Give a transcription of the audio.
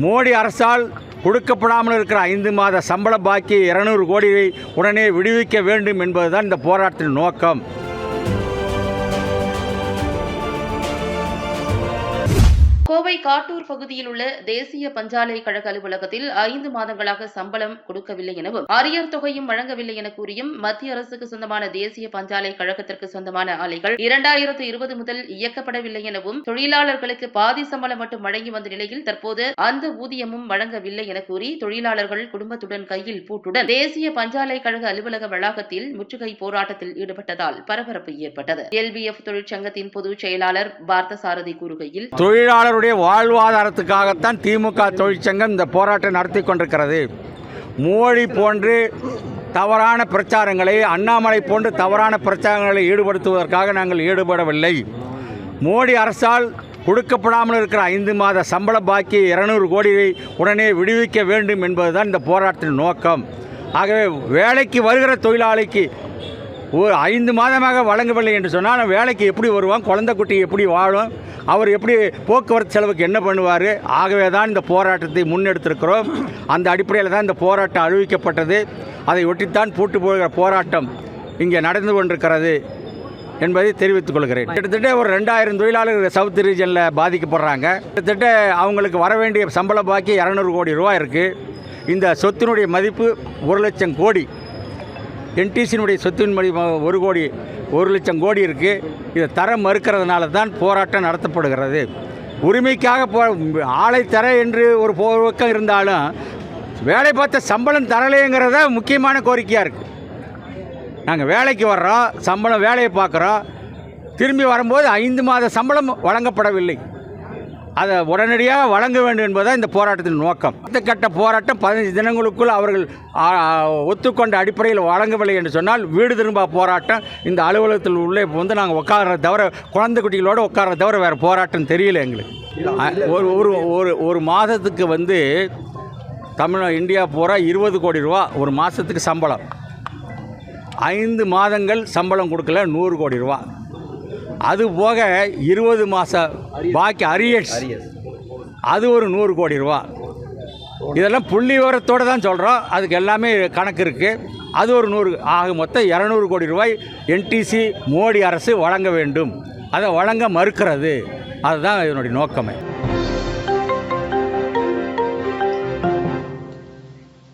மோடி அரசால் கொடுக்கப்படாமல் இருக்கிற 5 மாத சம்பள பாக்கி 200 கோடியை உடனே விடுவிக்க வேண்டும் என்பதுதான் இந்த போராட்டத்தின் நோக்கம். கோவை காட்டூர் பகுதியில் உள்ள தேசிய பஞ்சாலை கழக அலுவலகத்தில் 5 மாதங்களாக சம்பளம் கொடுக்கவில்லை எனவும் அரியர் தொகையும் வழங்கவில்லை என கூறியும் மத்திய அரசுக்கு சொந்தமான தேசிய பஞ்சாலை கழகத்திற்கு சொந்தமான ஆலைகள் 2020 முதல் இயக்கப்படவில்லை எனவும் தொழிலாளர்களுக்கு பாதி சம்பளம் மட்டும் வழங்கி வந்த நிலையில் தற்போது அந்த ஊதியமும் வழங்கவில்லை என கூறி தொழிலாளர்கள் குடும்பத்துடன் கையில் பூட்டுடன் தேசிய பஞ்சாலை கழக அலுவலக வளாகத்தில் முற்றுகை போராட்டத்தில் ஈடுபட்டதால் பரபரப்பு ஏற்பட்டது. LBF தொழிற்சங்கத்தின் பொதுச் செயலாளர் பார்த்தசாரதி கூறுகையில், தொழிலாளருடைய வாழ்வாதாரத்துக்காகத்தான் திமுக தொழிற்சங்கம் இந்த போராட்டம் நடத்தி கொண்டிருக்கிறது. மோடி போன்று தவறான பிரச்சாரங்களை, அண்ணாமலை போன்று தவறான பிரச்சாரங்களை ஈடுபடுத்துவதற்காக நாங்கள் ஈடுபடவில்லை. மோடி அரசால் கொடுக்கப்படாமல் இருக்கிற 5 மாத சம்பள பாக்கி 200 கோடியை உடனே விடுவிக்க வேண்டும் என்பதுதான் இந்த போராட்டத்தின் நோக்கம். ஆகவே வேலைக்கு வருகிற தொழிலாளிக்கு ஒரு 5 மாதமாக வழங்கவில்லை என்று சொன்னால் வேலைக்கு எப்படி வருவான், குழந்தை குட்டி எப்படி வாழும், அவர் எப்படி போக்குவரத்து செலவுக்கு என்ன பண்ணுவார்? ஆகவே தான் இந்த போராட்டத்தை முன்னெடுத்திருக்கிறோம். அந்த அடிப்படையில் தான் இந்த போராட்டம் அறிவிக்கப்பட்டது. அதை ஒட்டித்தான் பூட்டு போகிற போராட்டம் இங்கே நடந்து கொண்டிருக்கிறது என்பதை தெரிவித்துக் கொள்கிறேன். கிட்டத்தட்ட ஒரு 2000 தொழிலாளர்கள் சவுத் ரீஜனில் பாதிக்கப்படுறாங்க. கிட்டத்தட்ட அவங்களுக்கு வர வேண்டிய சம்பள பாக்கி 200 கோடி ரூபா இருக்குது. இந்த சொத்தினுடைய மதிப்பு 1 லட்சம் கோடி. என்டிசியினுடைய சொத்தின் மதிப்பு 1 லட்சம் கோடி இருக்குது. இதை தர மறுக்கிறதுனால தான் போராட்டம் நடத்தப்படுகிறது. உரிமைக்காக ஆளை தர என்று ஒரு பக்கம் இருந்தாலும் வேலை பார்த்த சம்பளம் தரலைங்கிறத முக்கியமான கோரிக்கையாக இருக்குது. நாங்கள் வேலைக்கு வர்றோம், சம்பளம் வேலையை பார்க்குறோம், திரும்பி வரும்போது 5 மாத சம்பளம் வழங்கப்படவில்லை. அதை உடனடியாக வழங்க வேண்டும் என்பதுதான் இந்த போராட்டத்தின் நோக்கம். அடுத்த கட்ட போராட்டம் 15 தினங்களுக்குள் அவர்கள் ஒத்துக்கொண்ட அடிப்படையில் வழங்கவில்லை என்று சொன்னால் வீடு திரும்ப போராட்டம். இந்த அலுவலகத்தில் உள்ளே வந்து நாங்கள் உட்கார்றத தவிர, குழந்தை குட்டிகளோடு உட்கார்றத தவிர வேறு போராட்டம் தெரியல எங்களுக்கு. ஒரு மாதத்துக்கு வந்து இந்தியா பூரா 20 கோடி ரூபா ஒரு மாதத்துக்கு சம்பளம். 5 மாதங்கள் சம்பளம் கொடுக்கல 100 கோடி ரூபா. அது போக 20 மாத பாக்கி அரியர்ஸ், அது ஒரு 100 கோடி ரூபா. இதெல்லாம் புள்ளி விவரத்தோடு தான் சொல்கிறோம். அதுக்கு எல்லாமே கணக்கு இருக்குது. அது ஒரு 100, ஆக மொத்தம் 200 கோடி ரூபாய் என்டிசி மோடி அரசு வழங்க வேண்டும். அதை வழங்க மறுக்கிறது. அதுதான் இதனுடைய நோக்கமே.